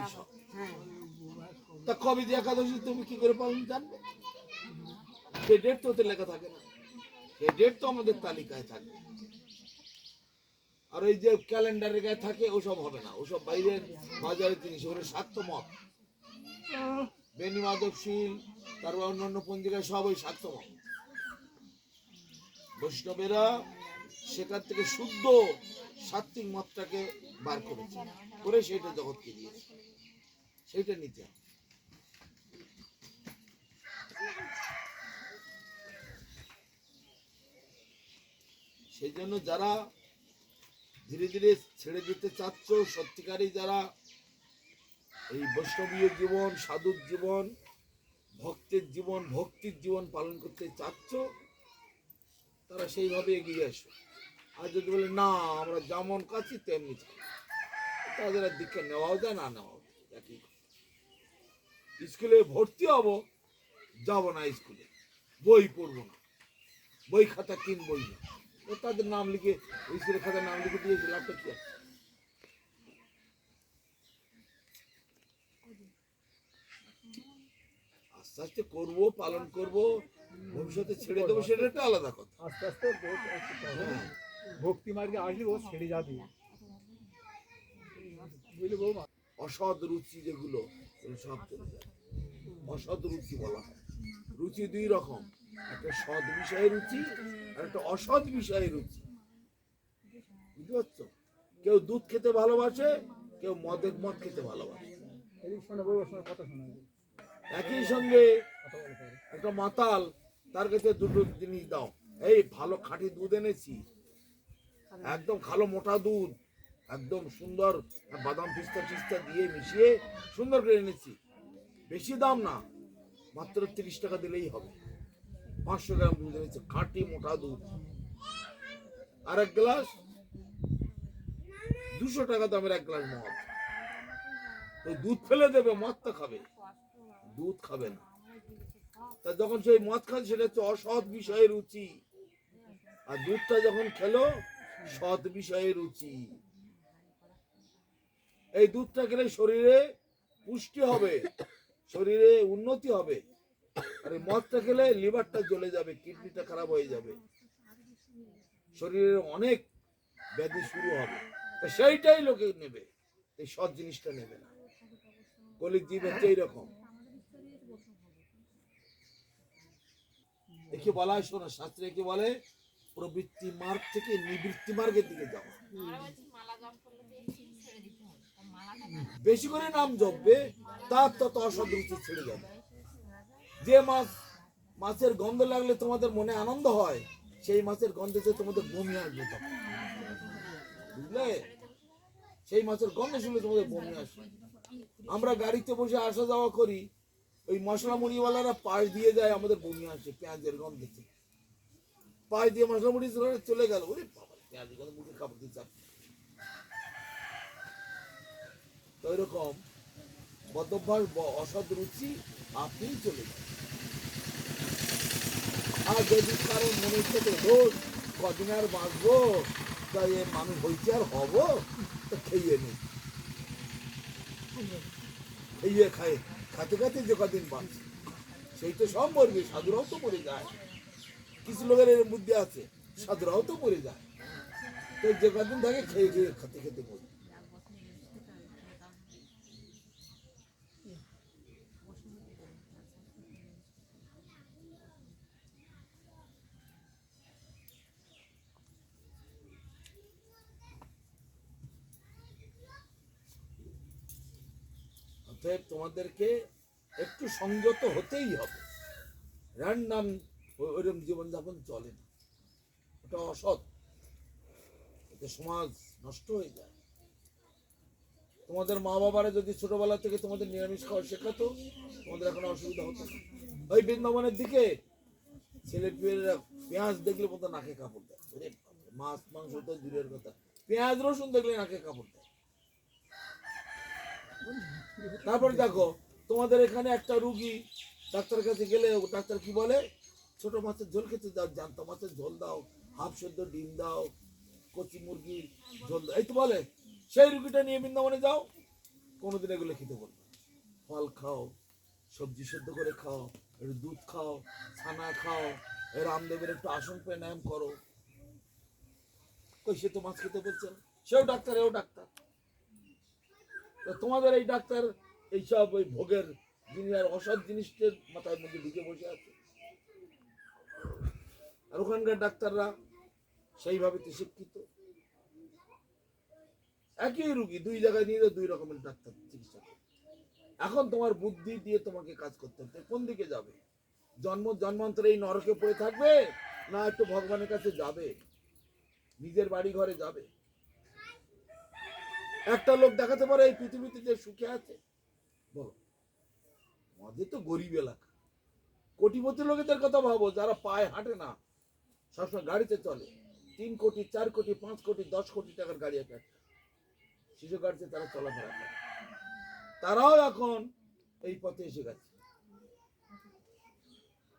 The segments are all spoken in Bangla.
এইসব। হ্যাঁ তা কবে যে একাদশী তুমি কি করে পালন জানবে? সে ডেট তো ওতে লেখা থাকে না, সে ডেট তো আমাদের তালিকায় থাকে। আর ওই যে ক্যালেন্ডারের গায়ে থাকে ওসব হবে না, ওসব বাইরের বাজারের জিনিস, ওগুলো শাক্ত মত, বেনি মাধবশীল, তারপর অন্যান্য পঞ্জিকায় সব ওই শাক্ত মত। বৈষ্ণবেরা সেখান থেকে শুদ্ধ সাত্বিক মতটাকে বার করেছে, করে সেইটা জগৎকে দিয়েছে, সেইটা নিতে হবে। সেই জন্য যারা ধীরে ধীরে ছেড়ে দিতে চাচ্ছ, সত্যিকারই যারা এই বৈষ্ণবীয় জীবন, সাধুর জীবন, ভক্তের জীবন, ভক্তির জীবন পালন করতে চাচ্ছ, তারা সেইভাবে এগিয়ে আসো। আর যদি বলে না আমরা যেমন কাছি তেমনি চাই, তাদের আর দীক্ষা নেওয়াও যায় না নেওয়াও যায়, একই কথা। স্কুলে ভর্তি হব, যাব না স্কুলে, বই পড়বো না, বই খাতা কিনবই না, তাদের নাম লিখে স্কুলের খাতার নাম লিখে দিয়েছে, লাভটা কি আছে? আস্তে আস্তে করবো, পালন করব, ভবিষ্যতে ছেড়ে দেবো, সেটা একটা আলাদা কথা। আস্তে আস্তে হ্যাঁ, ভক্তি মার্গে আসলে ও ছেড়ে যাবে, বুঝলি বৌমা? অসৎ রুচি যেগুলো, সেগুলো সব চলে যায়। অসৎ রুচি বলা হয়। রুচি দুই রকম, একটা সৎ বিষয়ে রুচি আর একটা অসৎ বিষয়ে রুচি। বুঝতে পারছো? কেউ দুধ খেতে ভালোবাসে, কেউ মদ খেতে ভালোবাসে। এদিক শোনে বৌমার সঙ্গে কথা শোনা, একই সঙ্গে কথা বলে পরে। একটা মাতাল, তার কাছে দুটো জিনিস দাও, এই ভালো খাঁটি দুধ এনেছি, একদম ভালো মোটা দুধ, একদম সুন্দর বাদাম পিস্তা টিস্তা দিয়ে মিশিয়ে সুন্দর করে এনেছি, বেশি দাম না, মাত্র 30 টাকা দিলেই হবে, 500 গ্রাম দুধ এনেছে, খাঁটি মোটা দুধ। আর এক গ্লাস 200 টাকা দামের এক গ্লাস মদ। ওই দুধ ফেলে দেবে, মদটা খাবে, দুধ খাবে না। তা যখন সেই মদ খায় সেটা হচ্ছে অসৎ বিষয়ে রুচি, আর দুধটা যখন খেলো সৎ বিষয়ে রুচি। এই দুধটা খেলে শরীরে পুষ্টি হবে, শরীরে উন্নতি হবে, আর এই মদটা খেলে লিভারটা জ্বলে যাবে, কিডনিটা খারাপ হয়ে যাবে, শরীরের অনেক ব্যাধি শুরু হবে। তা সেইটাই লোকে নেবে, এই সৎ জিনিসটা নেবে না। কলির জীব হচ্ছে এইরকম। একে বলা হয়, শোনো, শাস্ত্রে একে বলে প্রবৃত্তি মার্গ থেকে নিবৃত্তি মার্গের দিকে যাওয়া। বেশি করে নাম জপবে, তার তত অসৎ রুচি ছেড়ে যাবে। যে মাছের গন্ধ লাগলে তোমাদের মনে আনন্দ হয়, সেই মাছের গন্ধে তোমাদের বমি আসবে তখন, বুঝলে? সেই মাছের গন্ধ শুনলে তোমাদের বমি আসবে। আমরা গাড়িতে বসে আসা যাওয়া করি, ওই মশলা মুড়িওয়ালারা পাশ দিয়ে যায়, আমাদের বমি আসে পেঁয়াজের গন্ধে থেকে, পাশ দিয়ে মশলা মুড়ি চলে গেল, ওরে বাবা পেঁয়াজের গন্ধ মুখে কাপড় দিয়ে চাপ। তো এরকম বদভ্যাস, অসৎ রুচি আপনি চলে যান। আর যদি কারো মনে থেকে রোজ কদিন আর বাঁচবো, তাই মানুষ হইতে আর হবো, তো খেয়ে নি, খেয়ে খায়, খাতে খাতে যে কদিন বাঁচে সেই তো সব মরবে, সাধুরাও তো মরে যায়। কিছু লোকের এর বুদ্ধি আছে, সাধুরাও তো মরে যায়, তো যে কদিন থাকে খেয়ে খেয়ে খেতে খেতে মরবে। অতএব তোমাদেরকে একটু সংযত হতেই হবে, র্যান্ডাম ওইরকম জীবনযাপন চলে না, ওটা অসৎ, এতে সমাজ নষ্ট হয়ে যায়। তোমাদের মা বাবারা যদি ছোটবেলা থেকে তোমাদের নিরামিষ খাওয়া শেখাতো, তোমাদের এখন অসুবিধা হতো না। ওই বৃন্দাবনের দিকে ছেলে পেয়েরা পেঁয়াজ দেখলে মতো নাকে কাপড় দেয়, মাছ মাংস তো দূরের কথা, পেঁয়াজ রসুন দেখলে নাকে কাপড় দেয়। তারপরে দেখো তোমাদের এখানে একটা রুগী ডাক্তারের কাছে গেলে ডাক্তার কি বলে, ছোট মাছের ঝোল খেতে দাও, জ্যান্ত মাছের ঝোল দাও, হাফ সেদ্ধ ডিম দাও, কচি মুরগির ঝোল দাও, এই তো বলে। সেই রুগীটা নিয়ে বৃন্দাবনে যাও, কোনোদিন এগুলো খেতে বলবে না। ফল খাও, সবজি সেদ্ধ করে খাও, একটু দুধ খাও, ছানা খাও, এর রামদেবের একটু আসন প্রাণায়াম করো। কই সে তো মাছ খেতে বলছে না, সেও ডাক্তার এও ডাক্তার। তা তোমাদের এই ডাক্তার এইসব ওই ভোগের জিনিস আর অসৎ জিনিসের মাথায় মধ্যে ঢুকে বসে আছে। আর ওখানকার ডাক্তাররা সেইভাবে তো শিক্ষিত। একই রুগী দুই জায়গায় নিয়ে দুই রকমের ডাক্তার চিকিৎসা করে। এখন তোমার বুদ্ধি দিয়ে তোমাকে কাজ করতে হবে, কোন দিকে যাবে? জন্মান্তরে এই নরকে পড়ে থাকবে, না একটু ভগবানের কাছে যাবে, নিজের বাড়ি ঘরে যাবে? একটা লোক দেখাতে পারে এই পৃথিবীতে যে সুখে আছে? বলো, আমাদের তো গরিব এলাকা। কোটিপতি লোকেদের কথা ভাবো, যারা পায়ে হাঁটে না, সবসময় গাড়িতে চলে, 3 কোটি 4 কোটি 5 কোটি 10 কোটি টাকার গাড়ি একটা শিশু গাড়িতে তারা চলাফেরা করে, তারাও এখন এই পথে এসে গেছে।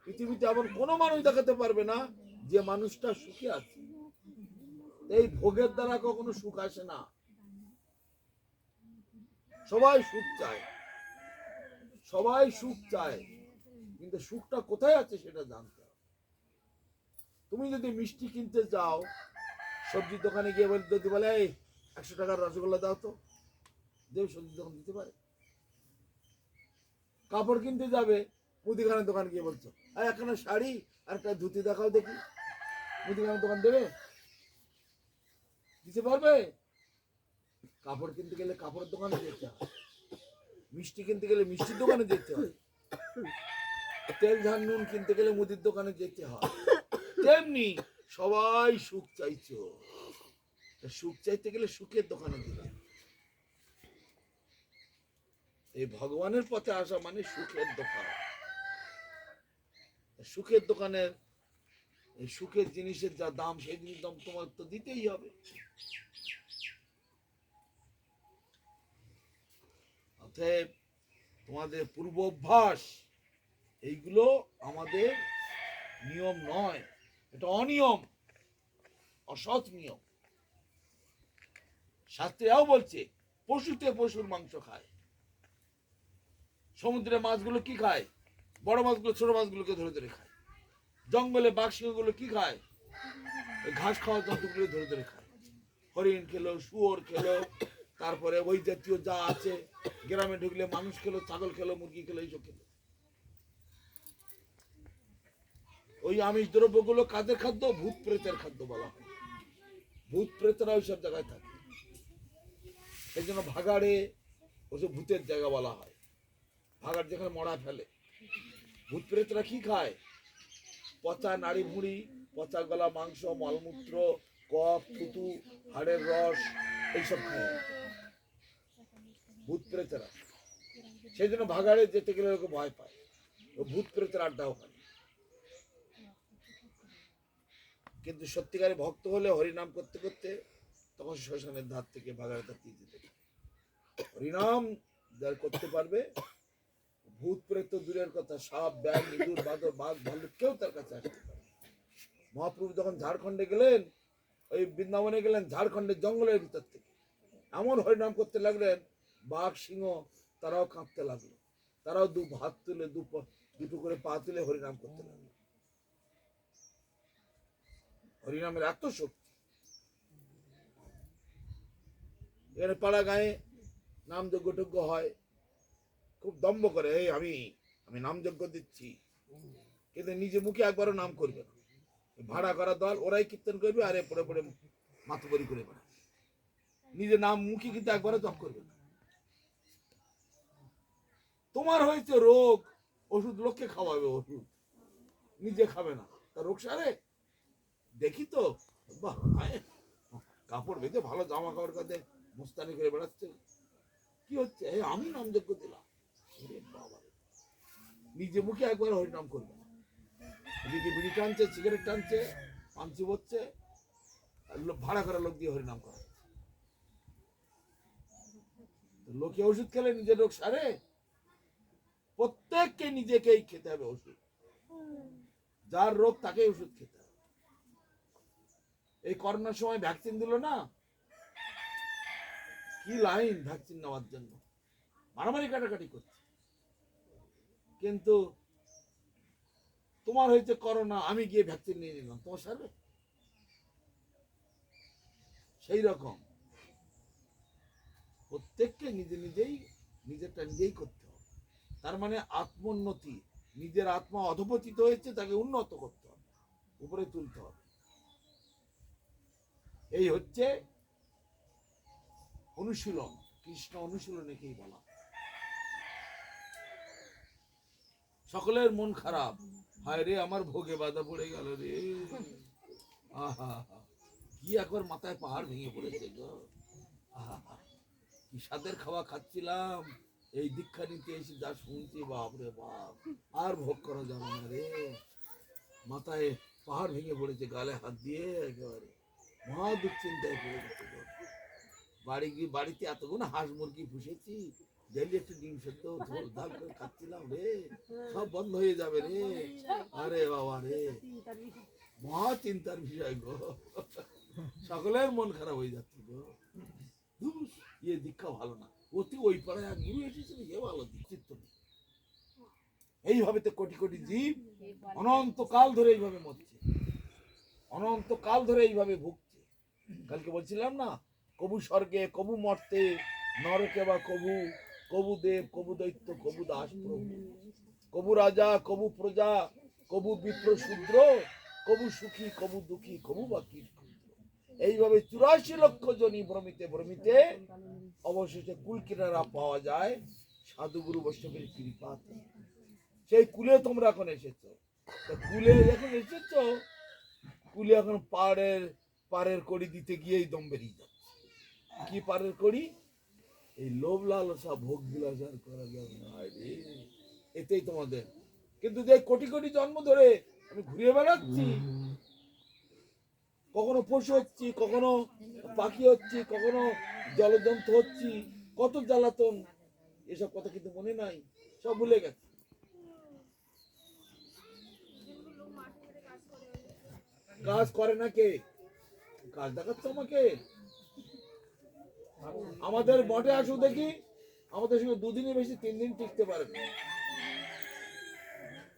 পৃথিবীতে এমন কোনো মানুষ দেখাতে পারবে না যে মানুষটা সুখে আছে। এই ভোগের দ্বারা কখনো সুখ আসে না। সবাই সুখ চায়, সবাই সুখ চায়, কিন্তু সুখটা কোথায় আছে সেটা জানতে হবে। তুমি যদি মিষ্টি কিনতে যাও, সবজির দোকানে গিয়ে যদি বলে এই 100 টাকার রসগোল্লা দাও তো, দেব সবজির দোকান দিতে পারে? কাপড় কিনতে যাবে, মুদিখানার দোকান গিয়ে বলছো আর একখানা শাড়ি আর একটা ধুতি দেখাও দেখি, মুদিখানার দোকান দেবে? দিতে পারবে? কাপড় কিনতে গেলে কাপড়ের দোকানে যেতে হয়, মিষ্টি কিনতে গেলে মিষ্টির দোকানে যেতে হয়, তেল ঝাল নুন কিনতে গেলে মুদির দোকানে যেতে হয়। তেমনি সবাই সুখ চাইছো, সুখ চাইতে গেলে সুখের দোকানে যেতে হয়। এই ভগবানের পথে আসা মানে সুখের দোকান। সুখের দোকানের এই সুখের জিনিসের যা দাম, সেই জিনিস দাম তোমার তো দিতেই হবে। অতএব তোমাদের পূর্ব অভ্যাস এইগুলো আমাদের নিয়ম নয়, এটা অনিয়ম, অসৎ নিয়ম। শাস্ত্রেও বলছে পশুতে পশুর মাংস খায়। সমুদ্রের মাছগুলো কি খায়? বড় মাছগুলো ছোট মাছগুলোকে ধরে ধরে খায়। জঙ্গলে বাঘ সিংহগুলো কি খায়? ঘাস খাওয়া জন্তুগুলো ধরে ধরে খায়। হরিণ খেলো, শুয়োর খেলো, তারপরে ওই জাতীয় যা আছে, গ্রামে ঢুকলে মানুষ খেলো, ছাগল খেলো, মুরগি খেলো, এইসব খেলো। ওই আমিষ দ্রব্যগুলো কাদের খাদ্য? ভূত প্রেতের খাদ্য বলা হয়। ভূত প্রেতরা ওইসব জায়গায় থাকে, এই জন্য ভাগাড়ে ওসব ভূতের জায়গা বলা হয়। ভাগাড় যেখানে মরা ফেলে। ভূত প্রেতরা কি খায়? পচা নাড়ি ভুঁড়ি, পচা গলা মাংস, মলমূত্র, কফ, থুতু, হাড়ের রস, এইসব খায় ভূত প্রেতরা। সেই জন্য ভাগাড়ে যেতে গেলে ওকে ভয় পায়, ও ভূত প্রেতের আড্ডা ওখানে। কিন্তু সত্যিকারে ভক্ত হলে হরিনাম করতে করতে তখন শ্মশানের ধার থেকে ভাগাড়ে তাকিয়ে যেতে পারে। হরিনাম যার করতে পারবে, ভূত প্রেত দূরের কথা, সাপ ব্যাগ ইঁদুর বাঁদর বাঘ ভাল্লুক কেউ তার কাছে আসতে পারে। মহাপ্রভু যখন ঝাড়খণ্ডে গেলেন, ওই বৃন্দাবনে গেলেন, ঝাড়খণ্ডের জঙ্গলের ভিতর থেকে এমন হরিনাম করতে লাগলেন, বাঘ সিংহ তারাও কাঁপতে লাগলো, তারাও দু হাত তুলে দুটো করে পা তুলে হরিনাম করতে লাগলো। হরিনামের এত শক্তি। এখানে পাড়া গায়ে নাম যজ্ঞ হয়, খুব দম্ভ করে, এই আমি নাম যজ্ঞ দিচ্ছি, কিন্তু নিজে মুখে একবারও নাম করবে না। ভাড়া করা দল ওরাই কীর্তন করবে, আর পড়ে পড়ে মাতবরি করে বেড়ায়, নিজে নাম মুখে কিন্তু একবারও জপ করবে না। তোমার হয়েছে রোগ, ওষুধ লোককে খাওয়াবে, ওষুধ নিজে খাবে না, তার রোগ সারে? দেখি তো, বাহ, কাপড় বেঁধে ভালো জামা কাপড় কাঁধে মুস্তানি করে বেড়াচ্ছে, কি হচ্ছে? আমি নাম যজ্ঞ দিলাম। বাবা, নিজে মুখে একবার হরিনাম করবে না। যদি বিড়ি টানছে, সিগারেট টানছে, পান চিবোচ্ছে, ভাড়া করা লোক দিয়ে হরিনাম করা, লোকে ওষুধ খেলে নিজের রোগ সারে? প্রত্যেককে নিজেকেই খেতে হবে ওষুধ, যার রোগ তাকে ওষুধ খেতে হবে। এই করোনার সময় ভ্যাকসিন দিল না, কি লাইন ভ্যাকসিন নেওয়ার জন্য। মারামারি কাটাকাটি করছে। কিন্তু তোমার হয়েছে করোনা, আমি গিয়ে ভ্যাকসিন নিয়ে নিলাম, তোমার সারবে? সেই রকম প্রত্যেককে নিজেরটা নিজেই করতে হবে। তার মানে আত্মোন্নতি, নিজের আত্মা অধপতিত হয়েছে, তাকে উন্নত করতে হবে, উপরে তুলতে হবে। এই হচ্ছে অনুশীলন, কৃষ্ণ অনুশীলন একেই বলা। সকলের মন খারাপ, হায় রে আমার ভোগে বাধা পড়ে গেল রে, আহা কি একবার মাথায় পাহাড় ভেঙে পড়েছে গো, আহা কি স্বাদের খাওয়া খাচ্ছিলাম, এই দীক্ষা নিতে এসে যা শুনছি, বাপ রে বাপ, আর ভোগ করা যাবে না রে, মাথায় পাহাড় ভেঙে পড়েছে, গালে হাত দিয়ে একেবারে মহা দুশ্চিন্তায় পড়ে গেছে গো। বাড়িতে এতগুলো হাঁস মুরগি পুষেছি, ডেলি একটু ডিম সেদ্ধ ঝোল ঝাল করে খাচ্ছিলাম রে, সব বন্ধ হয়ে যাবে রে, আরে বাবা রে, মহা চিন্তার বিষয় গো, সকলের মন খারাপ হয়ে যাচ্ছে গো। ধুস, ইয়ে দীক্ষা ভালো না, অতি ওই পাড়ায় এক গুরু এসেছিল, এ ভালো চিত্ত নেই। এইভাবে তো কোটি কোটি জীব অনন্তকাল ধরে এইভাবে মরছে, অনন্তকাল ধরে এইভাবে ভুগছে। কালকে বলছিলাম না, কবু স্বর্গে কবু মর্তে, নরকে বা কবু, কবু দেব কবু দৈত্য কবু দাস প্রভু, কবু রাজা কবু প্রজা, কবু বিপ্র শূদ্র, কবু সুখী কবু দুঃখী কবু বা কীট। এইভাবে 84 লক্ষ জনই ভ্রমিতে ভ্রমিতে অবশেষে কুল কিনারা পাওয়া যায় সাধুগুরু বৈষ্ণবের কৃপাতে। সেই কুলে তোমরা এখন এসেছো, কুলে এখন এসেছো, কুলে এখন পারের কড়ি দিতে গিয়েই দম বেরিয়ে যাচ্ছে। কি পারের কড়ি? এই লোভ লালসা ভোগ বিলাস করা যাবে না রে, এতেই তোমাদের। কিন্তু যে কোটি কোটি জন্ম ধরে আমি ঘুরে বেড়াচ্ছি, কখনো পশু হচ্ছি, কখনো পাখি হচ্ছি, কখনো জলজন্তু হচ্ছি, কত জ্বালাতন, এসব কথা কিন্তু মনে নাই, সব ভুলে গেছে। কাজ করে না কে? কাজ দেখাচ্ছে আমাকে। আমাদের মঠে আসো দেখি, আমাদের সঙ্গে 2 দিনের বেশি 3 দিন টিকতে পারে না।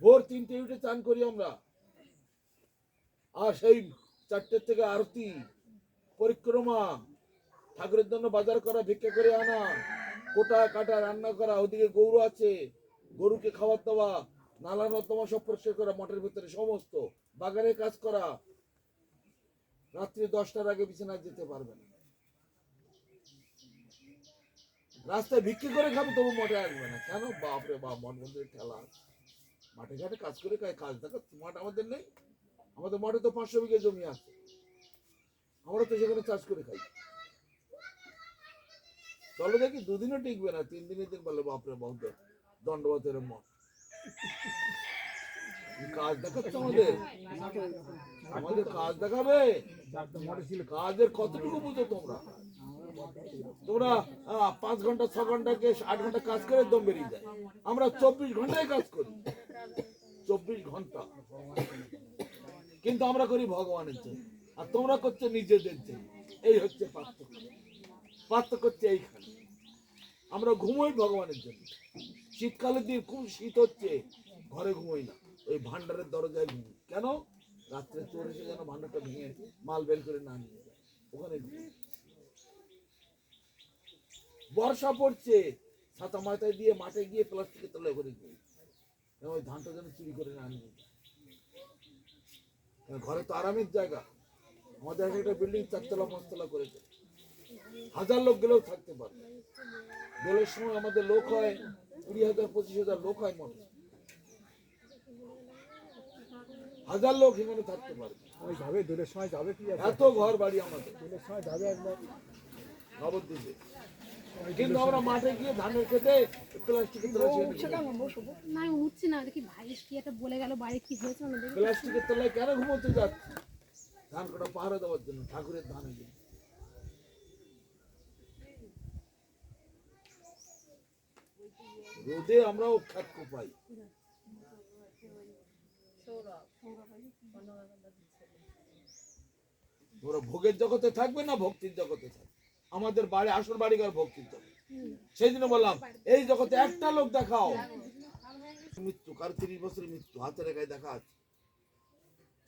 ভোর 3টে উঠে চান করি আমরা, আর সেই 4টে থেকে আরতি, পরিক্রমা, ঠাকুরের জন্য বাজার করা, ভিক্ষা করে আনা, কোটা কাটা, রান্না করা, ওদিকে গরু আছে, গরুকে খাবার দেওয়া, নালা নর্দমা সব পরিষ্কার করা, মঠের ভিতরে সমস্ত বাগানে কাজ করা। রাত্রি 10টার আগে বিছানায় যেতে পারবে না, রাস্তায় ভিক্ষে করে খাবে, তবু মঠে আসবে না। কেন? বাপরে বাপ, মঠ মন্দিরের ঠেলা। মাঠে ঘাটে কাজ করে কাজ দেখা, মাঠ আমাদের নেই? আমাদের মাঠে তো 500 বিঘে জমি আছে, আমরা তো সেখানে চাষ করে খাই। চলো দেখি, 2 দিনও টিকবে না, 3 দিনের দিন বলে বাপরে বাপ, দণ্ডবতের মঠ। কাজ দেখাচ্ছে আমাদের, আমাদের কাজ দেখাবে। কাজের কতটুকু বুঝো তোমরা? তোমরা 5 ঘন্টা 6 ঘন্টাকে 8 ঘন্টা কাজ করে দম বেরিয়ে যায়, আমরা 24 ঘন্টায় কাজ করি, 24 ঘন্টা। কিন্তু আমরা করি ভগবানের জন্য, আর তোমরা করছো নিজেদের জন্য। এই হচ্ছে পার্থক্য, পার্থক্য হচ্ছে এইখানে। আমরা ঘুমোই ভগবানের জন্য। শীতকালের দিন খুব শীত হচ্ছে, ঘরে ঘুমোই না, ওই ভান্ডারের দরজায় ঘুমোই। কেন? রাত্রে চোর এসে যেন ভান্ডারটা ভেঙে মাল বের করে না নিয়ে যায়, ওখানে ঘুমোই। বর্ষা পড়ছে, ছাতা মাথায় দিয়ে মাঠে গিয়ে প্লাস্টিকের তলায় করে ঘুমোই, ওই ধানটা যেন চুরি করে না নিয়ে যায়। ঘরে তো আরামের জায়গা, আমাদের একটা বিল্ডিং 4 তলা 5 তলা করেছে, 1000 লোক গেলেও থাকতে পারবে। দোলের সময় আমাদের লোক হয় 20,000 25,000 লোক হয় মঠে, 1000 লোক এখানে থাকতে পারবে। ওই যাবে দোলের সময়, যাবে কি এত ঘর বাড়ি আমাদের দোলের সময় যাবে একবার নবদ্বীপে। কিন্তু আমরা মাঠে গিয়ে ধানের খেতে প্লাস্টিকের তলায় না আমি উঠছি না, দেখি ভাই কি একটা বলে গেল, বাড়ি কি হয়েছে না দেখি। প্লাস্টিকের তলায় কেন ঘুমোতে যাচ্ছি? ধান কাটা পাহারা দেওয়ার জন্য, ঠাকুরের ধানের জন্য। রোদে আমরাও খ্যাত কোপাই। তোমরা ভোগের জগতে থাকবে না ভক্তির জগতে থাকবে? আমাদের বাড়ি, আসল বাড়ি ঘর ভক্তির জগৎ। সেই জন্য বললাম এই জগতে একটা লোক দেখাও মৃত্যু, কার 30 বছরের মৃত্যু হাতে রেখায় দেখা আছে।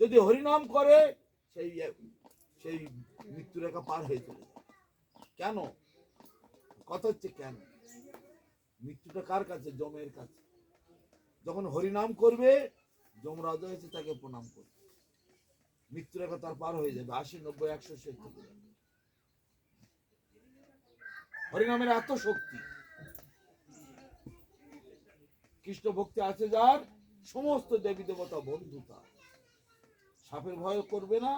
যদি হরিনাম করে সেই সেই মৃত্যু রেখা পার হয়ে চলে যায়। কেন? কথা হচ্ছে কেন? মৃত্যুটা কার কাছে? যমের কাছে। যখন হরিনাম করবে যমরাজ হয়েছে তাকে প্রণাম করবে, মৃত্যু রেখা তার পার হয়ে যাবে, 80, 90, 100 সে থেকে যাবে। হরিনামের এত শক্তি। কৃষ্ণ ভক্তি আছে যার, সমস্ত দেবী দেবতা বন্ধু তার। সাপের ভয় করবে না,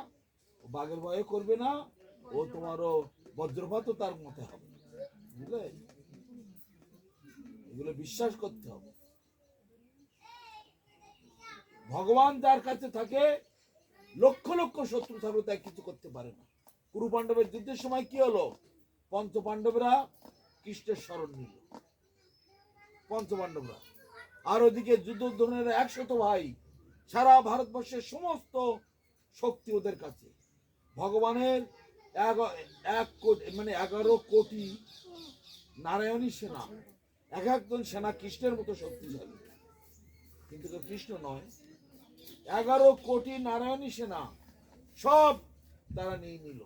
বাঘের ভয় করবে না, ও তোমারও বজ্রপাতও তার মতে হবে। বুঝলে? এগুলো বিশ্বাস করতে হবে। ভগবান যার কাছে থাকে লক্ষ লক্ষ শত্রু থাকলে তাই কিছু করতে পারে না। কুরু পাণ্ডবের যুদ্ধের সময় কি হলো? পঞ্চ পাণ্ডবরা কৃষ্ণের শরণ নিল, পঞ্চ পাণ্ডবরা। আর ওদিকে যুদ্ধ-ধনের 100 ভাই, সারা ভারতবর্ষের সমস্ত শক্তি ওদের কাছে। ভগবানের 11 কোটি নারায়ণী সেনা, এক একজন সেনা কৃষ্ণের মতো শক্তিশালী, কিন্তু কেউ কৃষ্ণ নয়। 11 কোটি নারায়ণী সেনা সব তারা নিয়ে নিল,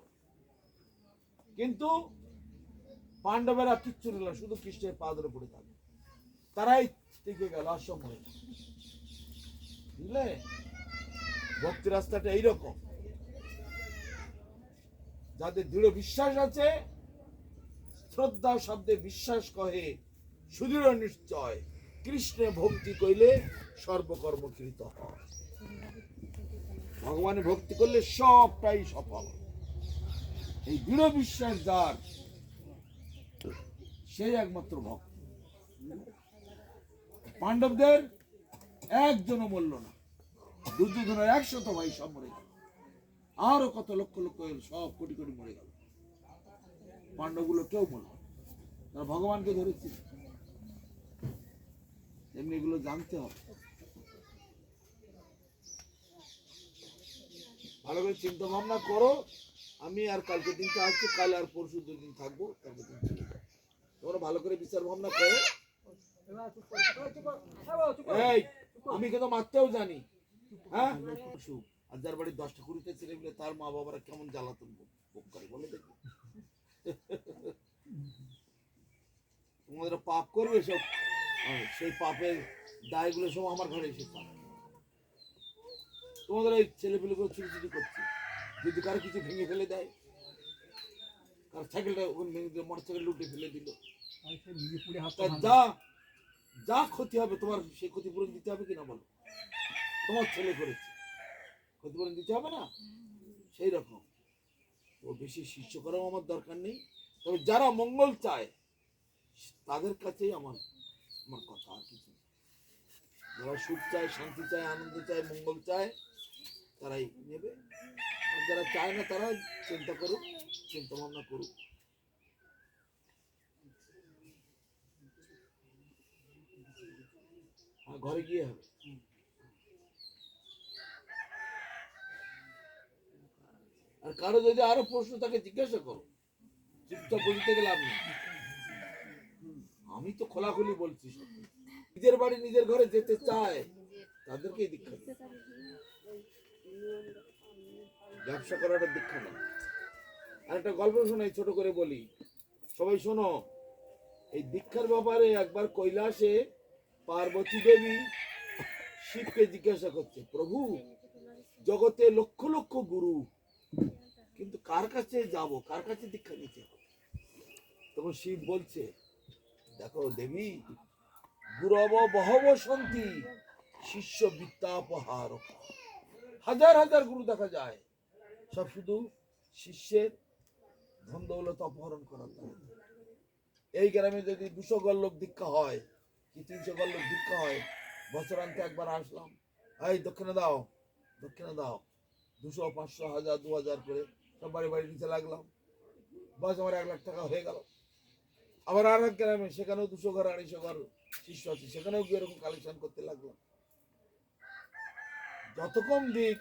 কিন্তু পাণ্ডবেরা কিচ্ছু নিল, শুধু কৃষ্ণের পাদরে পড়ে থাকে। তারাই টিকে গেল অসময়ে। বুঝলে? ভক্তি রাস্তাটা এইরকম। যাদের দৃঢ় বিশ্বাস আছে, শ্রদ্ধা শব্দে বিশ্বাস কহে সুদৃঢ় নিশ্চয়, কৃষ্ণে ভক্তি কইলে সর্বকর্মকৃত হয়। ভগবানের ভক্তি করলে সবটাই সফল। এই দৃঢ় বিশ্বাস যার, সেই একমাত্র ভক্ত। পাণ্ডবদের একজনও মরল না, দুর্যোধনের 100 ভাই সব মরে গেল, আরো কত লক্ষ লক্ষ সব কোটি কোটি মরে গেল। পাণ্ডবগুলো কেউ মরল না, তারা ভগবানকে ধরেছিল। এমনি এগুলো জানতে হবে, ভালো করে চিন্তা ভাবনা করো। আমি আর কালকে দিনটা আসছি, কাল আর পরশু 2 দিন থাকবো, কালকে দিন চলে যাবো। তোমরা ভালো করে বিচার ভাবনা করো। এই আমি কিন্তু মারতেও জানি, হ্যাঁ। আর যার বাড়ি 10টা 20টা ছেলে মিলে, তার মা বাবারা কেমন জ্বালাতন ভোগ করে বলে দেখি। তোমাদের পাপ করবে সব, সেই পাপের দায়গুলো সব আমার ঘরে এসে পাবে। তোমাদের এই ছেলেপিলেগুলো চুরি করছে, যদি কারো কিছু ভেঙে ফেলে দেয়, কার সাইকেলটা ওখানে ভেঙে দিল, মোটর সাইকেল লুটে ফেলে দিল, যা যা ক্ষতি হবে তোমার সেই ক্ষতিপূরণ দিতে হবে কিনা বলো? তোমার ছেলে করেছে, ক্ষতিপূরণ দিতে হবে না? সেই রকম ও বেশি শিষ্য করাও আমার দরকার নেই। তবে যারা মঙ্গল চায় তাদের কাছেই আমার কথা, আর কিছু। যারা সুখ চায়, শান্তি চায়, আনন্দ চায়, মঙ্গল চায়, তারাই নেবে। আর যারা চায় না তারা চিন্তা করুক, চিন্তা ভাবনা করুক। ঘরে গিয়ে হবে। আর কারো যদি আরো প্রশ্ন থাকে জিজ্ঞাসা করো, চুপচাপ বলতে গেলে আপনি। আমি তো খোলাখুলি বলছি, নিজের বাড়ি নিজের ঘরে যেতে চায় তাদেরকেই দীক্ষা দিই। ব্যবসা করাটা দীক্ষা না। আর একটা গল্প শোনাই, ছোট করে বলি, সবাই শোনো। এই দীক্ষার ব্যাপারে একবার কৈলাসে পার্বতী দেবী শিবকে জিজ্ঞাসা করছে, প্রভু জগতে লক্ষ লক্ষ গুরু, কিন্তু কার কাছে যাব, কার কাছে দীক্ষা নিতে হবে? তখন শিব বলছে, দেখো দেবী, গুরব বহব সন্তি শিষ্য বিদ্যাপহার। হাজার হাজার গুরু দেখা যায়, সব শুধু শিষ্যের ধন দৌলত অপহরণ করার জন্য। এই গ্রামে যদি 200 ঘর লোক দীক্ষা হয় কি 300 ঘর লোক দীক্ষা হয়, বছরান্তে একবার আসলাম, এই দক্ষিণা দাও, দক্ষিণা দাও, 200, 500, 1000, 2000 করে সব বাড়ি বাড়ি নিচে লাগলাম, বাস আমার 1 লাখ টাকা হয়ে গেল। আবার আর এক গ্রামে, সেখানেও 200 ঘর 250 ঘর শিষ্য আছে, সেখানেও এরকম কালেকশন করতে লাগলাম। যত কম দিক,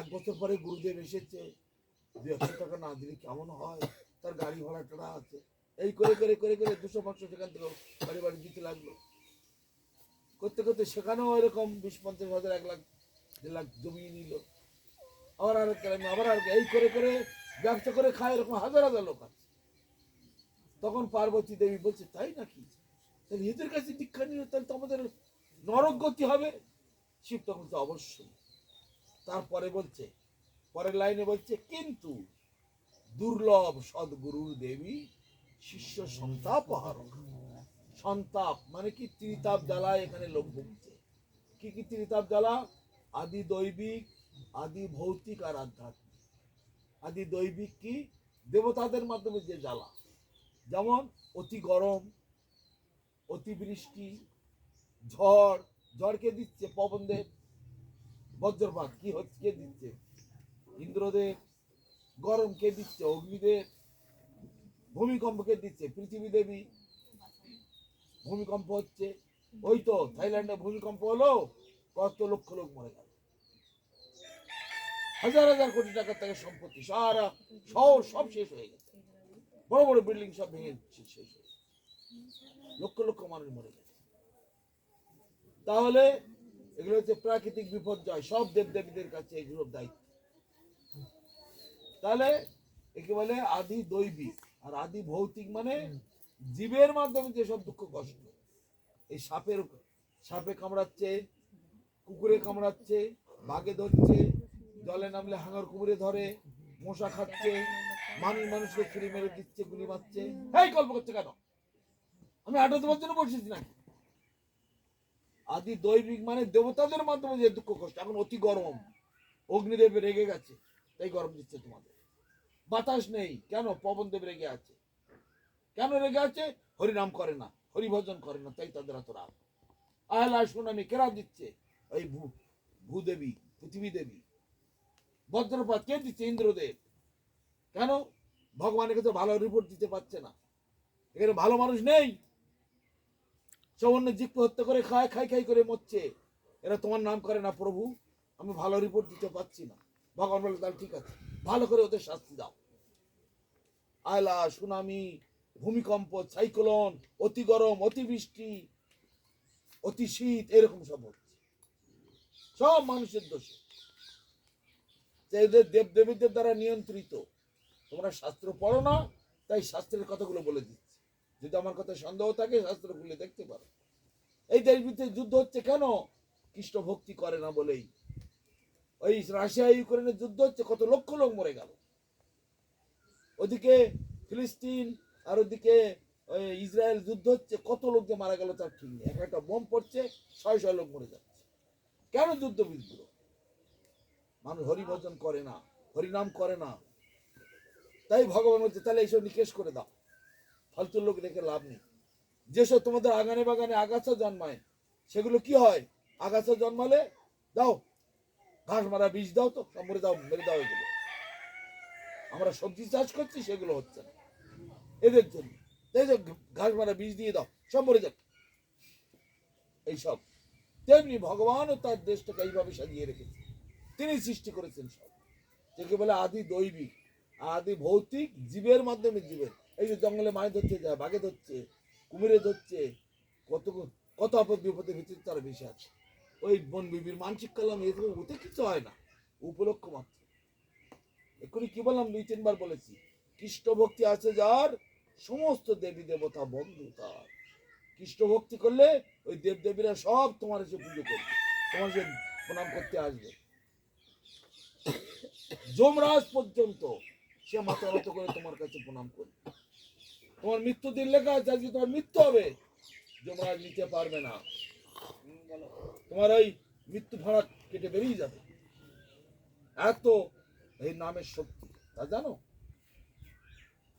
1 বছর পরে গুরুদেব এসেছে, 200 টাকা না দিলে কেমন হয়? তার গাড়ি ভাড়া টাড়া আছে, এই করে করে করে করে 200-500 সেখান থেকে বাড়ি বাড়ি দিতে লাগলো। করতে করতে সেখানেও এরকম 20-50 হাজার 1 লাখ 1.5 লাখ জমিয়ে নিল। আবার আর গ্রামে আবার আর এই করে করে ব্যবসা করে খায়, এরকম হাজার হাজার লোক আছে। তখন পার্বতী দেবী বলছে, তাই নাকি? তাহলে এদের কাছে দীক্ষা নিলে তাহলে তো আমাদের নরক গতি হবে। শিব তখন তো অবশ্যই। তারপরে বলছে, পরের লাইনে বলছে, কিন্তু দুর্লভ সদ্গুরুর দেবী শিষ্য সন্তাপ হারক। সন্তাপ মানে কি? ত্রিতাপ জ্বালায় এখানে লোক ভুগছে। কি কি ত্রিতাপ জ্বালা? আদি দৈবিক, আদি ভৌতিক আর আধ্যাত্মিক। আদি দৈবিক কি? দেবতাদের মাধ্যমে যে জ্বালা, যেমন অতি গরম, অতি বৃষ্টি, ঝড়। ঝড় কে দিচ্ছে? পবনদেব। বজ্রপাত কি হচ্ছে? কে দিচ্ছে? ইন্দ্রদেব। গরম কে দিচ্ছে? অগ্নিদেব। ভূমিকম্প কে দিচ্ছে? পৃথিবী দেবী। ভূমিকম্প হচ্ছে, ওই তো থাইল্যান্ডে ভূমিকম্প হলো, কত লক্ষ লোক মরে গেল। হাজার হাজার কোটি টাকার থেকে সম্পত্তি সারা শহর সব শেষ হয়ে গেছে। বড় বড় বিল্ডিং সব ভেঙে শেষ হয়ে গেছে। লক্ষ লক্ষ মানুষ মরে গেছে। তাহলে এগুলো হচ্ছে প্রাকৃতিক বিপর্যয়। সব দেবদেবীদের কাছে এগুলোর দায়িত্ব। তাহলে একে বলে আদি দৈবিক। আর আদি ভৌতিক মানে জীবের মাধ্যমে যেসব দুঃখ কষ্ট। এই সাপে কামড়াচ্ছে, কুকুরে কামড়াচ্ছে, বাঘে ধরছে, জলে নামলে হাঙর কুমিরে ধরে, মশা খাচ্ছে, মানুষকে ছুরি মেরে দিচ্ছে, গুলি মারছে। এই গল্প করছে কেন? আমি আড্ডা দেওয়ার জন্য বসেছি নাকি? আদি দৈবিক মানে দেবতাদের মাধ্যমে যে দুঃখ কষ্ট। এখন অতি গরম, অগ্নিদেব রেগে গেছে, তাই গরম দিচ্ছে তোমাদের। বাতাস নেই, কেন? পবনদেব রেগে আছে। কেন রেগে আছে? হরিনাম করে না, হরিভজন করে না, তাই তাদের এত রাগ। আহলা সুনামি কেরা দিচ্ছে? ওই ভূদেবী, পৃথিবী দেবী। বজ্রপাত কে দিচ্ছে? ইন্দ্রদেব। কেন? ভগবানের কাছে ভালো রিপোর্ট দিতে পারছে না। এখানে ভালো মানুষ নেই, সব অন্য জীবকে হত্যা করে খায়, খাই করে মরছে। এরা তোমার নাম করে না প্রভু, আমি ভালো রিপোর্ট দিতে পারছি না। ভগবান বলে, তাহলে ঠিক আছে, ভালো করে ওদের শাস্তি দাও। আয়লা সুনামি, ভূমিকম্প, সাইক্লোন, অতি গরম, অতি বৃষ্টি, অতি শীত, এরকম সব হচ্ছে, সব মানুষের দোষে। এদের দেবদেবীদের দ্বারা নিয়ন্ত্রিত। তোমরা শাস্ত্র পড়ো না, তাই শাস্ত্রের কথাগুলো বলে দিচ্ছি। যদি আমার কথা সন্দেহ থাকে, শাস্ত্র খুলে দেখতে পারো। এই দেশ ভিতরে যুদ্ধ হচ্ছে কেন? কৃষ্ণ ভক্তি করে না বলেই। ওই রাশিয়া ইউক্রেনের যুদ্ধ হচ্ছে, কত লক্ষ লোক মরে গেল। ওদিকে ফিলিস্তিন আর ওদিকে ইসরায়েল যুদ্ধ হচ্ছে, কত লোক যে মারা গেল তার ঠিক নেই। একটা বোম পড়ছে, 600 লোক মরে যাচ্ছে। কেন? যুদ্ধ বিগ্রহ। মানুষ হরিভজন করে না, হরিনাম করে না। তাই ভগবান বলছে, তাহলে এইসব নিকেশ করে দাও, ফালতু লোক রেখে লাভ নেই। যেসব তোমাদের আগানে বাগানে আগাছা জন্মায়, সেগুলো কি হয়? আগাছা জন্মালে দাও, ঘাস মারা বীজ দাও, তো সব মরে দাও, মেরে দাও এগুলো। আমরা সবজি চাষ করছি, সেগুলো হচ্ছে না এদের জন্য। তাই তো ঘাস মারা বীজ দিয়ে দাও, সব মরে যাবে। এইসব তেমনি ভগবানও তার দেশটাকে এইভাবে সাজিয়ে রেখেছে। তিনি সৃষ্টি করেছেন সব, যাকে বলে আদি দৈবিক, আদি ভৌতিক। জীবের মাধ্যমে জীবের, এই যে জঙ্গলে মাছ ধরতে যায়, বাঘে ধরছে, কুমিরে ধরছে, কত কত আপদ বিপদের ভিতরে তারা বেশি আছে। ওই বন বিবির মানসিক কালাম, ওতে কিছু হয় না, উপলক্ষ মাত্র। এক্ষুনি কি বললাম? 2-3 বার বলেছি, কৃষ্ণ ভক্তি আছে যার, সমস্ত দেবী দেবতা বন্ধু তার। কৃষ্ণ ভক্তি করলে ওই দেবদেবীরা সব তোমার এসে পুজো করবে, তোমার যে প্রণাম করতে আসবে। যমরাজ পর্যন্ত সে মাথা নত করে তোমার কাছে প্রণাম করবে। তোমার মৃত্যু দিন লেখা আছে, আজকে তোমার মৃত্যু হবে, যমরাজ নিতে পারবে না। তোমার ওই মৃত্যু ভাড়া কেটে বেরিয়ে যাবে। এত এই নামের শক্তি, তা জানো?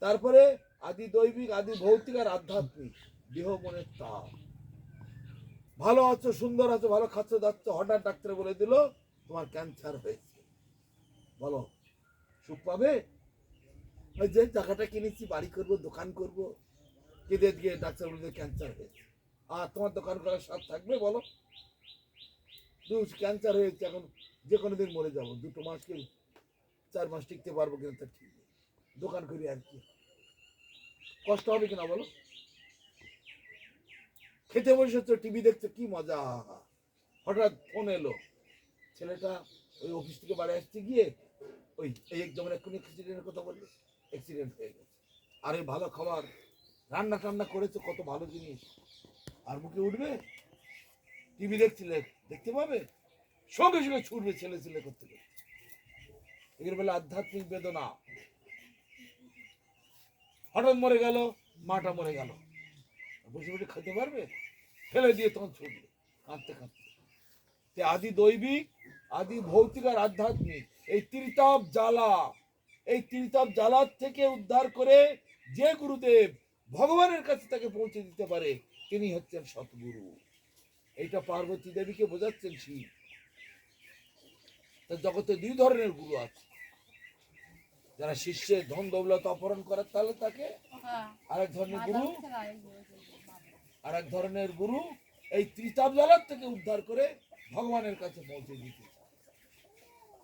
তারপরে আদি দৈবিক, আদি ভৌতিক আর আধ্যাত্মিক। দেহ মনের তাপ। ভালো আছো, সুন্দর আছো, ভালো খাচ্ছ যাচ্ছ, হঠাৎ ডাক্তার বলে দিল তোমার ক্যান্সার হয়েছে। বলো সুখ পাবে? ওই যে জায়গাটা কিনেছি, বাড়ি করব, দোকান করব, কেঁদে দিয়ে ডাক্তার বলে ক্যান্সার হয়েছে। আর তোমার দোকান করার স্বাদ থাকবে? বলো। ক্যান্সার হয়েছে, এখন যে কোনো দিন মরে যাবো, 2 মাস কি 4 মাস টিকতে পারবো কিনা তার ঠিক নেই। দোকান করি আর কি। কষ্ট হবে কিনা বলো? খেতে বসেছো, টিভি দেখছো, কি মজা, হঠাৎ ফোন এলো, ছেলেটা ওই অফিস থেকে বাড়ি আসতে গিয়ে ওই যেমন এক্ষুনি অ্যাক্সিডেন্টের কথা বললো, অ্যাক্সিডেন্ট হয়ে গেছে। আরে ভালো খাবার রান্না টান্না করেছো, কত ভালো জিনিস, আর মুখে উঠবে? টিভি দেখছিলে, দেখতে পাবে, সঙ্গে সঙ্গে ছুটবে ছেলে ছেলে করতে করতে। এগুলো বলে আধ্যাত্মিক বেদনা। হঠাৎ মরে গেল, মাটা মরে গেল, বসে বসে খেতে পারবে? ফেলে দিয়ে তখন ছুটবে কাঁদতে কাঁদতে। আদি দৈবিক, আদি ভৌতিক আর আধ্যাত্মিক, এই ত্রিতাপ জ্বালা, এই ত্রিতাপ জ্বালার থেকে উদ্ধার করে যে গুরুদেব ভগবানের কাছে তাকে পৌঁছে দিতে পারে, তিনি হচ্ছেন সৎগুরু। এইটা পার্বতী দেবীকে বোঝাচ্ছেন শিব। তা জগতে দুই ধরনের গুরু আছে, যারা শিষ্যের ধন দৌলত অপহরণ করে তাহলে তাকে আরেক ধরনের গুরু, আর এক ধরনের গুরু এই ত্রিতাপ জ্বালার থেকে উদ্ধার করে ভগবানের কাছে পৌঁছে দিতে চায়।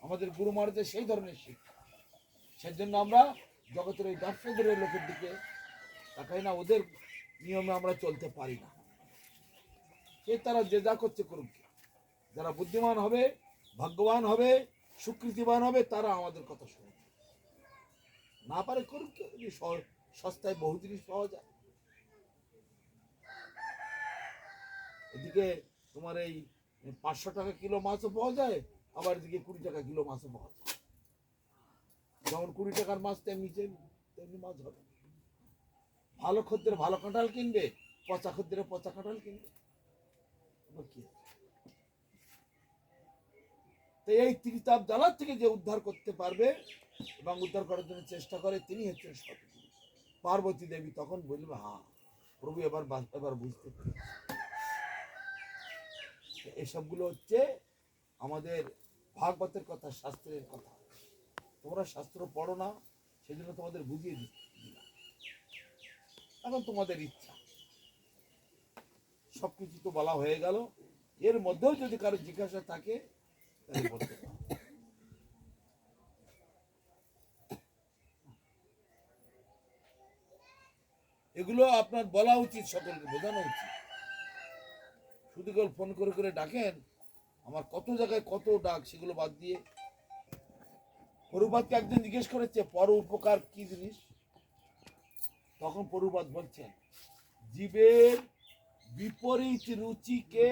আমাদের গুরু মহারাজের সেই ধরনের শিক্ষা। সেজন্য আমরা জগতের ওই ব্যবসাদের লোকের দিকে তাকাই না, ওদের নিয়মে আমরা চলতে পারি না। সে তারা যে যা করছে করুক, যারা বুদ্ধিমান হবে, ভাগ্যবান হবে, সুকৃতিবান হবে, তারা আমাদের কথা শুনবে। না পারে করুক, সস্তায় বহু জিনিস পাওয়া যায়। এদিকে তোমার এই 500 টাকা কিলো মাছও পাওয়া যায়, আবার এদিকে 20 টাকা কিলো মাছও পাওয়া যায়। যেমন 20 টাকার মাছ তেমনি তেমনি মাছ হবে। ভালো খদ্দের ভালো কাঁঠাল কিনবে, পচা খদ্দের পচা কাঁঠাল কিনবে। তো এই ত্রিতাপ জ্বালার থেকে যে উদ্ধার করতে পারবে এবং উদ্ধার করার জন্য চেষ্টা করে, তিনি হচ্ছেন সৎগুরু। পার্বতী দেবী তখন বলবে, হ্যাঁ প্রভু এবার বুঝতে পেরেছি। এসবগুলো হচ্ছে আমাদের ভাগবতের কথা, শাস্ত্রের কথা। তোমরা শাস্ত্র পড়ো না, সেজন্য তোমাদের বুঝিয়ে দিচ্ছি। এখন তোমাদের ইচ্ছা, সবকিছু তো বলা হয়ে গেল। এর মধ্যেও যদি কারো জিজ্ঞাসা থাকে তাহলে বলতে পারো। এগুলো আপনার বলা উচিত, সকলকে বোঝানো উচিত। শুধু কেবল ফোন করে করে ডাকেন, আমার কত জায়গায় কত ডাক, সেগুলো বাদ দিয়ে। পরুপাতকে একদিন জিজ্ঞেস করেছে পর উপকার কি জিনিস, তখন পরুপাত বলছেন জীবের বিপরীত রুচিকে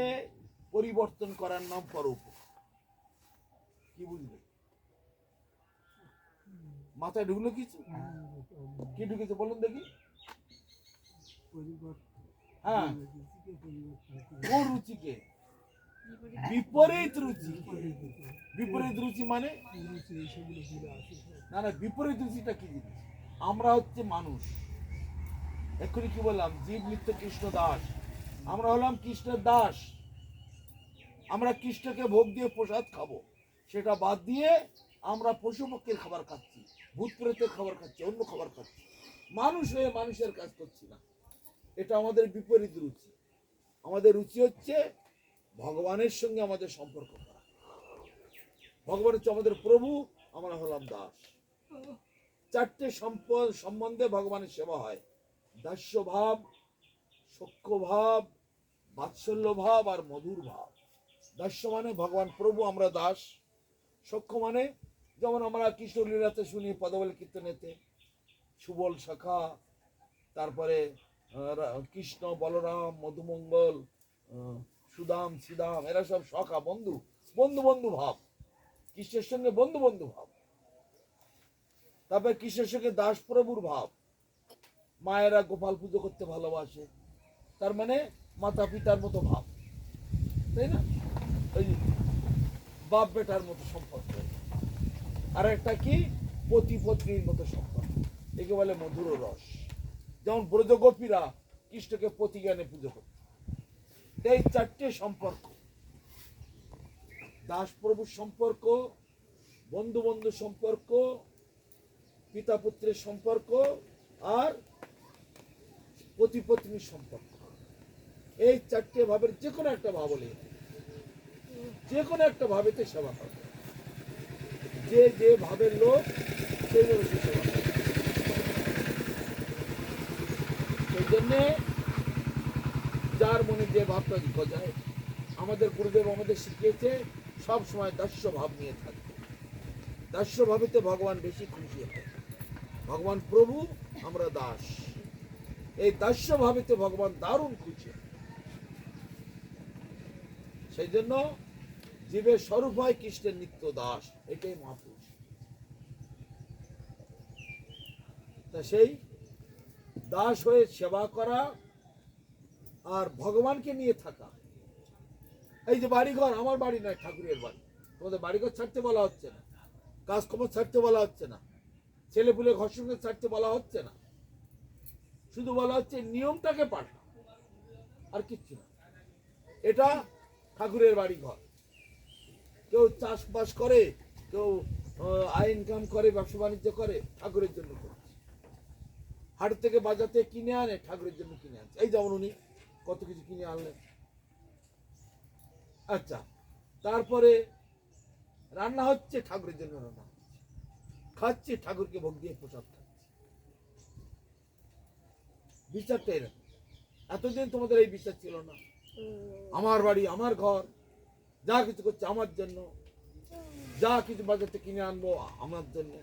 পরিবর্তন করার নাম পর উপকার। কি বুঝলে? মাথায় ঢুকলো কিছু? কি ঢুকেছে বলুন দেখি? হ্যাঁ, কোন রুচিকে? বিপরীত রুচি। বিপরীত রুচি মানে না, বিপরীত রুচিটা কি জিনিস? আমরা হচ্ছে মানুষ, এক্ষুনি কি বললাম, জীব নিত্য কৃষ্ণ দাস। আমরা হলাম কৃষ্ণের দাস। আমরা কৃষ্ণকে ভোগ দিয়ে প্রসাদ খাবো, সেটা বাদ দিয়ে আমরা পশু পক্ষের খাবার খাচ্ছি, ভূত প্রেতের খাবার খাচ্ছি, অন্য খাবার খাচ্ছি। মানুষ হয়ে মানুষের কাজ করছি না। এটা আমাদের বিপরীত রুচি। আমাদের রুচি হচ্ছে ভগবানের সঙ্গে আমাদের সম্পর্ক করা। ভগবান হচ্ছে আমাদের প্রভু, আমরা হলাম দাস। 4টে সম্বন্ধে ভগবানের সেবা হয়: দাস্য ভাব, সখ্য ভাব, বাৎসল্য ভাব আর মধুর ভাব। দাস্য মানে ভগবান প্রভু, আমরা দাস। সখ্য মানে যেমন আমরা কৃষ্ণ লীলাতে শুনি, পদাবলী কীর্তনেতে সুবল শাখা, তারপরে কৃষ্ণ বলরাম মধুমঙ্গল সুদাম শ্রীদাম, এরা সব সখা, বন্ধু, বন্ধু বন্ধু ভাব, কৃষ্ণের সঙ্গে বন্ধু বন্ধু ভাব। তারপরে কৃষ্ণের সঙ্গে দাস প্রভুর ভাব। মায়েরা গোপাল পুজো করতে ভালোবাসে, তার মানে মাতা পিতার মতো ভাব, তাই না? ওই বাপ বেটার মতো সম্পর্ক। আর একটা কি, পতি পত্নীর মতো সম্পর্ক, একে বলে মধুর রস। যেমন ব্রজগোপীরা কৃষ্ণকে পতি জ্ঞানে পুজো করত। এই 4টে সম্পর্ক, দাস প্রভুর সম্পর্ক, বন্ধু বন্ধু সম্পর্ক, পিতা পুত্রের সম্পর্ক, আর পতি পত্নীর সম্পর্ক। এই 4টে ভাবের যে কোনো একটা ভাব হলে, যে কোনো একটা ভাবেতে সেবা করবে। যে যে ভাবের লোক সেই সেবা করবে। সেই জন্যে যার মনে যে ভাবটা গজায়, আমাদের গুরুদেব আমাদের শিখিয়েছে সব সময় দাস্য ভাব নিয়ে থাকবে। দাস্য ভাবেতে ভগবান বেশি খুশি হয়। ভগবান প্রভু, আমরা দাস। এই দাস্য ভাবেতে ভগবান দারুণ খুশি হয়। সেই জন্য জীবের স্বরূপ হয় কৃষ্ণের নিত্য দাস, এটাই মহাপুরুষ। তা সেই দাস হয়ে সেবা করা আর ভগবানকে নিয়ে থাকা। এই যে বাড়িঘর, আমার বাড়ি নয়, ঠাকুরের বাড়ি। তোমাদের বাড়িঘর ছাড়তে বলা হচ্ছে না, কাজকর্ম ছাড়তে বলা হচ্ছে না, ছেলে পুলে ঘর সঙ্গে ছাড়তে বলা হচ্ছে না, শুধু বলা হচ্ছে নিয়মটাকে পাঠা, আর কিচ্ছু না। এটা ঠাকুরের বাড়ি ঘর। কেউ চাষবাস করে, কেউ আয় ইনকাম করে, ব্যবসা বাণিজ্য করে, ঠাকুরের জন্য করছে। হাট থেকে বাজার থেকে কিনে আনে, ঠাকুরের জন্য কিনে আনছে। এই যেমন উনি কত কিছু কিনে আনলেন। আচ্ছা, তারপরে রান্না হচ্ছে, ঠাকুরের জন্য রান্না হচ্ছে, খাচ্ছি, ঠাকুরকে ভোগ দিয়ে প্রসাদ খাচ্ছি। বিচারটা এরকম। এতদিন তোমাদের এই বিচার ছিল না। আমার বাড়ি, আমার ঘর, যা কিছু করছে আমার জন্য, যা কিছু বাজার থেকে কিনে আনবো আমার জন্য।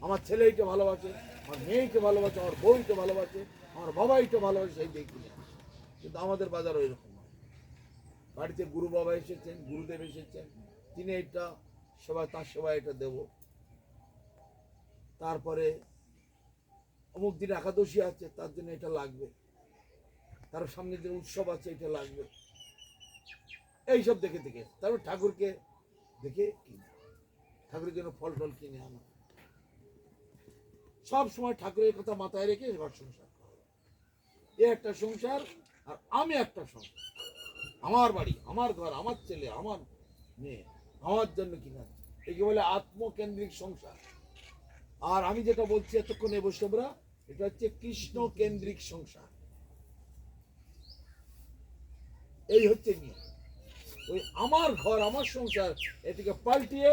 আমার ছেলে এইটা ভালোবাসে, আমার মেয়েকে ভালোবাসে, আমার বউকে ভালোবাসে, আমার বাবা এইটা ভালোবাসে, সেই দিয়ে কিনে আনছে। কিন্তু আমাদের বাজার ওই রকম নয়। বাড়িতে গুরু বাবা এসেছেন, গুরুদেব এসেছেন, তিনি এইটা সেবা, তার সেবা এটা দেব। তারপরে অমুক দিন একাদশী আছে, তার জন্য এটা লাগবে। তার সামনে যে উৎসব আছে, এটা লাগবে। এইসব দেখে দেখে তারপর ঠাকুরকে দেখে কিনে, ঠাকুরের জন্য ফল টল কিনে আনা। সব সময় ঠাকুরের কথা মাথায় রেখে ঘর সংসার করা। এ একটা সংসার, আর আমি একটা সংসার। আমার বাড়ি, আমার ঘর, আমার ছেলে, আমার মেয়ে, আমার জন্য কিনা, একে বলে আত্মকেন্দ্রিক সংসার। আর আমি যেটা বলছি এতক্ষণে বৈষ্ণবরা, এটা হচ্ছে কৃষ্ণ কেন্দ্রিক সংসার। এই হচ্ছে নিয়ম। ওই আমার ঘর, আমার সংসার, এটিকে পাল্টিয়ে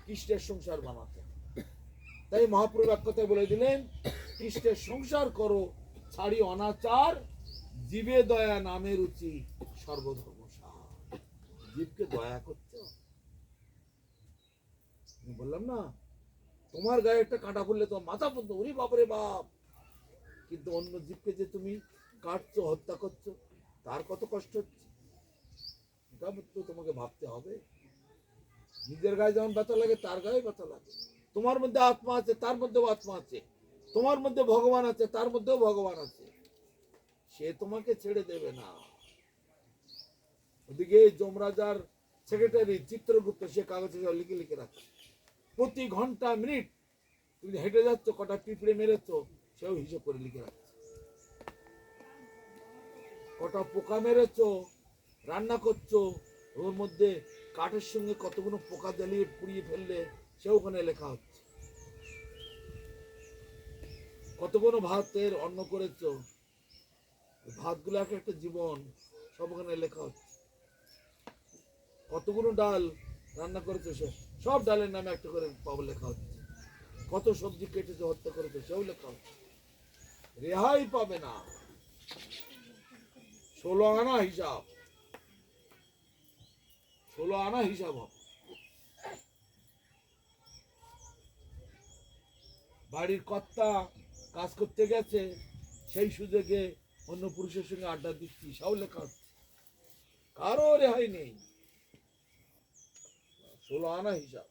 কৃষ্ণের সংসার বানাতে। তাই মহাপ্রভু এক কথায় বলে দিলেন, কৃষ্ণের সংসার করো, ছাড়ি অনাচার, জীবে দয়া নামে রুচি, সর্বধর্ম সার। জীবকে দয়া করছো। বললাম না, তোমার গায়ে একটা কাঁটা পড়লে তোমার মাথা পড়তো, ওরে বাপরে বাপ। কিন্তু অন্য জীবকে যে তুমি কাটছো, হত্যা করছো, তার কত কষ্ট হচ্ছে, এটা তো তোমাকে ভাবতে হবে। নিজের গায়ে যেমন ব্যথা লাগে, তার গায়ে ব্যথা লাগে। তোমার মধ্যে আত্মা আছে, তার মধ্যেও আত্মা আছে। তোমার মধ্যে ভগবান আছে, তার মধ্যেও ভগবান আছে। সে তোমাকে ছেড়ে দেবে না। ওদিকে যমরাজার সেক্রেটারি চিত্রগুপ্ত, সে কাগজে লিখে লিখে রাখে, প্রতি ঘন্টা মিনিট তুমি হেঁটে যাচ্ছ, কটা পিঁপড়ে মেরেছ, সেও হিসেব করে লিখে রাখছে। কটা পোকা মেরেছ, রান্না করছো, ওর মধ্যে কাঠের সঙ্গে কতগুলো পোকা জ্বালিয়ে পুড়িয়ে ফেললে, সেও ওখানে লেখা হচ্ছে। কতগুলো ভাতের অন্ন করেছো, ভাতগুলো এক একটা জীবন, সব ওখানে লেখা হচ্ছে। কতগুলো ডাল রান্না করেছো, সব ডালের নামে একটা করে পাবো লেখা হচ্ছে। কত সবজি কেটেছো, হত্যা করেছো, সেও লেখা হচ্ছে। রেহাই পাবে না। 16 আনা হিসাব, 16 আনা হিসাব হবে। বাড়ির কর্তা কাজ করতে গেছে, সেই সুযোগে অন্য পুরুষের সঙ্গে আড্ডা দিচ্ছি, সব লেখা হচ্ছে। কারো রেহাই নেই। 16 আনা হিসাব।